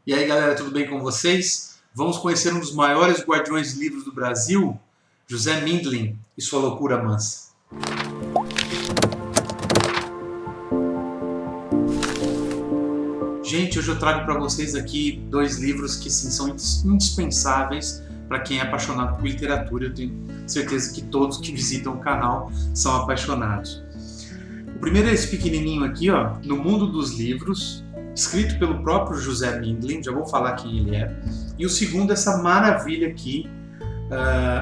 E aí galera, tudo bem com vocês? Vamos conhecer um dos maiores guardiões de livros do Brasil, José Mindlin e sua loucura mansa. Gente, hoje eu trago para vocês aqui dois livros que sim, são indispensáveis para quem é apaixonado por literatura. Eu tenho certeza que todos que visitam o canal são apaixonados. O primeiro é esse pequenininho aqui, ó, No Mundo dos Livros, escrito pelo próprio José Mindlin, já vou falar quem ele é. E o segundo, essa maravilha aqui,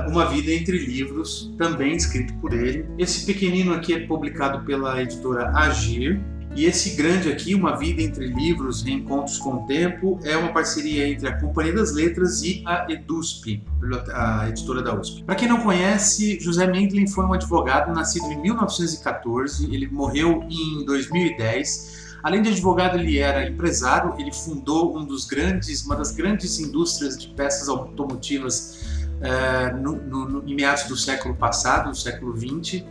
Uma Vida Entre Livros, também escrito por ele. Esse pequenino aqui é publicado pela editora Agir. E esse grande aqui, Uma Vida Entre Livros, Reencontros com o Tempo, é uma parceria entre a Companhia das Letras e a EDUSP, a editora da USP. Para quem não conhece, José Mindlin foi um advogado nascido em 1914, ele morreu em 2010. Além de advogado, ele era empresário, ele fundou uma das grandes indústrias de peças automotivas em meados do século passado, do século XX.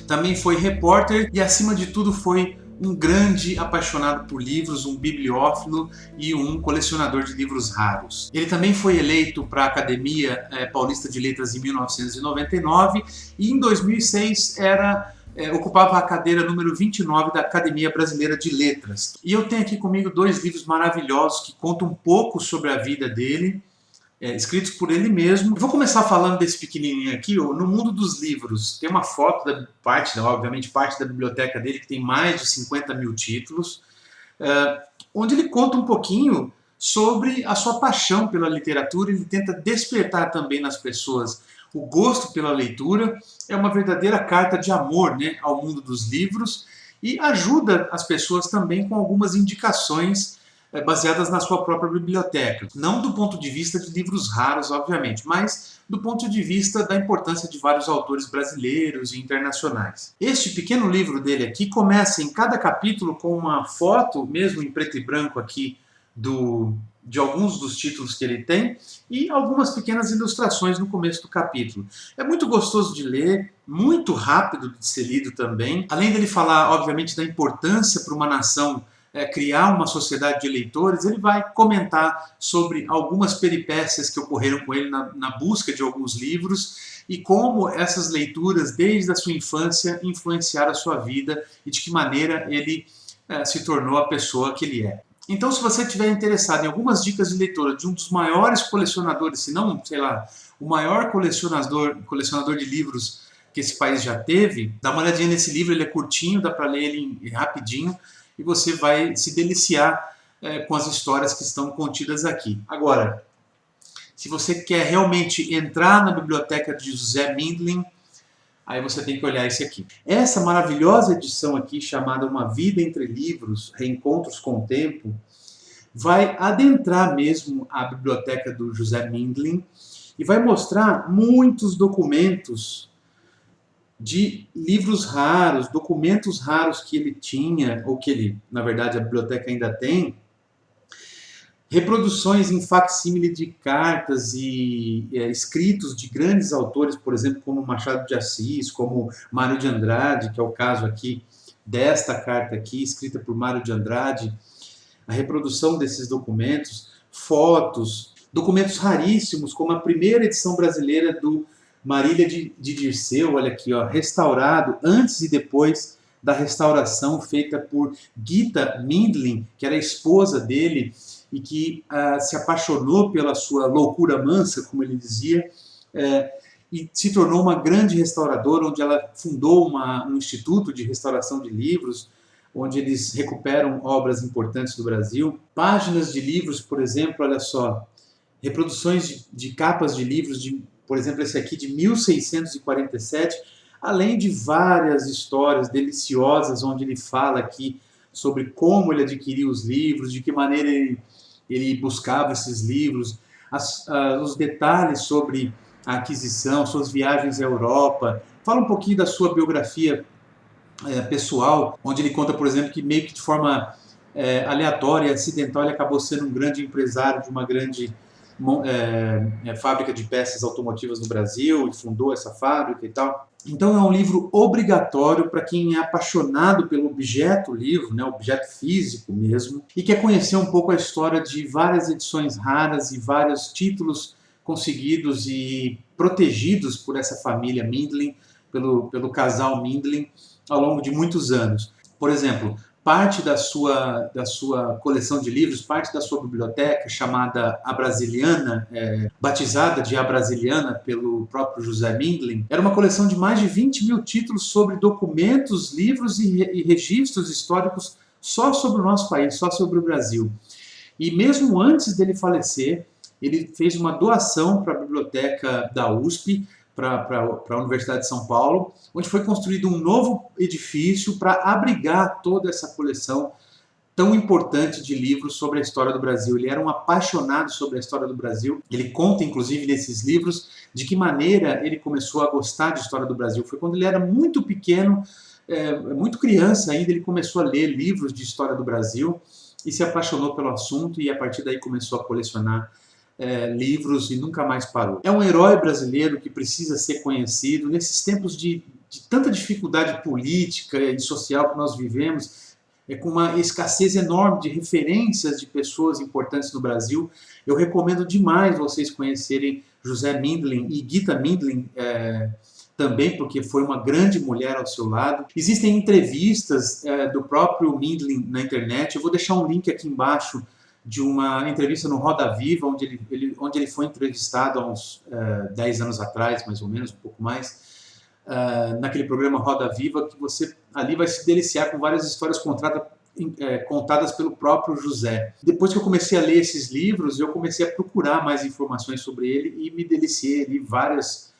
Também foi repórter e, acima de tudo, foi um grande apaixonado por livros, um bibliófilo e um colecionador de livros raros. Ele também foi eleito para a Academia Paulista de Letras em 1999 e em 2006 ocupava a cadeira número 29 da Academia Brasileira de Letras. E eu tenho aqui comigo dois livros maravilhosos que contam um pouco sobre a vida dele, escritos por ele mesmo. Eu vou começar falando desse pequenininho aqui, No Mundo dos Livros. Tem uma foto, obviamente parte da biblioteca dele, que tem mais de 50 mil títulos, onde ele conta um pouquinho sobre a sua paixão pela literatura. Ele tenta despertar também nas pessoas o gosto pela leitura. É uma verdadeira carta de amor, né, ao mundo dos livros, e ajuda as pessoas também com algumas indicações baseadas na sua própria biblioteca. Não do ponto de vista de livros raros, obviamente, mas do ponto de vista da importância de vários autores brasileiros e internacionais. Este pequeno livro dele aqui começa em cada capítulo com uma foto, mesmo em preto e branco aqui, de alguns dos títulos que ele tem e algumas pequenas ilustrações no começo do capítulo. É muito gostoso de ler, muito rápido de ser lido também. Além dele falar, obviamente, da importância para uma nação criar uma sociedade de leitores, ele vai comentar sobre algumas peripécias que ocorreram com ele na busca de alguns livros e como essas leituras, desde a sua infância, influenciaram a sua vida e de que maneira ele se tornou a pessoa que ele é. Então, se você estiver interessado em algumas dicas de leitura de um dos maiores colecionadores, se não, sei lá, o maior colecionador de livros que esse país já teve, dá uma olhadinha nesse livro, ele é curtinho, dá para ler ele rapidinho, e você vai se deliciar com as histórias que estão contidas aqui. Agora, se você quer realmente entrar na biblioteca de José Mindlin, aí você tem que olhar esse aqui. Essa maravilhosa edição aqui, chamada Uma Vida Entre Livros, Reencontros com o Tempo, vai adentrar mesmo a biblioteca do José Mindlin e vai mostrar muitos documentos de livros raros, documentos raros que ele tinha, ou que ele, na verdade, a biblioteca ainda tem, reproduções em facsímile de cartas e escritos de grandes autores, por exemplo, como Machado de Assis, como Mário de Andrade, que é o caso aqui desta carta aqui, escrita por Mário de Andrade, a reprodução desses documentos, fotos, documentos raríssimos, como a primeira edição brasileira do Marília de Dirceu, olha aqui, ó, restaurado antes e depois da restauração feita por Gita Mindlin, que era a esposa dele e que se apaixonou pela sua loucura mansa, como ele dizia, e se tornou uma grande restauradora, onde ela fundou um instituto de restauração de livros, onde eles recuperam obras importantes do Brasil. Páginas de livros, por exemplo, olha só, reproduções de capas de livros, por exemplo, esse aqui de 1647, além de várias histórias deliciosas, onde ele fala aqui sobre como ele adquiriu os livros, de que maneira ele buscava esses livros, os detalhes sobre a aquisição, suas viagens à Europa. Fala um pouquinho da sua biografia pessoal, onde ele conta, por exemplo, que meio que de forma aleatória e acidental ele acabou sendo um grande empresário de uma grande fábrica de peças automotivas no Brasil e fundou essa fábrica e tal. Então é um livro obrigatório para quem é apaixonado pelo objeto livro, né, objeto físico mesmo, e quer conhecer um pouco a história de várias edições raras e vários títulos conseguidos e protegidos por essa família Mindlin, pelo casal Mindlin, ao longo de muitos anos. Por exemplo, parte da sua coleção de livros, parte da sua biblioteca, chamada A Brasiliana, batizada de A Brasiliana pelo próprio José Mindlin, era uma coleção de mais de 20 mil títulos sobre documentos, livros e registros históricos só sobre o nosso país, só sobre o Brasil. E mesmo antes dele falecer, ele fez uma doação para a biblioteca da USP, para a Universidade de São Paulo, onde foi construído um novo edifício para abrigar toda essa coleção tão importante de livros sobre a história do Brasil. Ele era um apaixonado sobre a história do Brasil. Ele conta, inclusive, nesses livros, de que maneira ele começou a gostar de história do Brasil. Foi quando ele era muito pequeno, muito criança ainda, ele começou a ler livros de história do Brasil e se apaixonou pelo assunto e a partir daí começou a colecionar livros e nunca mais parou. É um herói brasileiro que precisa ser conhecido nesses tempos de tanta dificuldade política e social que nós vivemos, com uma escassez enorme de referências de pessoas importantes no Brasil. Eu recomendo demais vocês conhecerem José Mindlin e Gita Mindlin também, porque foi uma grande mulher ao seu lado. Existem entrevistas do próprio Mindlin na internet. Eu vou deixar um link aqui embaixo de uma entrevista no Roda Viva, onde ele foi entrevistado há uns 10 anos atrás, mais ou menos, um pouco mais, naquele programa Roda Viva, que você ali vai se deliciar com várias histórias contadas pelo próprio José. Depois que eu comecei a ler esses livros, eu comecei a procurar mais informações sobre ele e me deliciei ali várias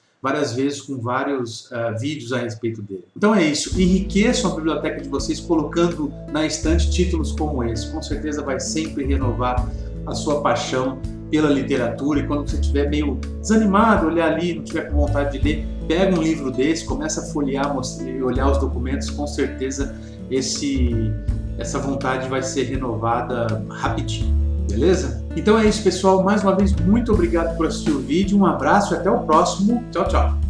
vezes com vários vídeos a respeito dele. Então é isso, enriqueçam a biblioteca de vocês colocando na estante títulos como esse. Com certeza vai sempre renovar a sua paixão pela literatura, e quando você estiver meio desanimado, olhar ali, não tiver com vontade de ler, pega um livro desse, começa a folhear e olhar os documentos, com certeza essa vontade vai ser renovada rapidinho. Beleza? Então é isso, pessoal. Mais uma vez, muito obrigado por assistir o vídeo. Um abraço e até o próximo. Tchau, tchau.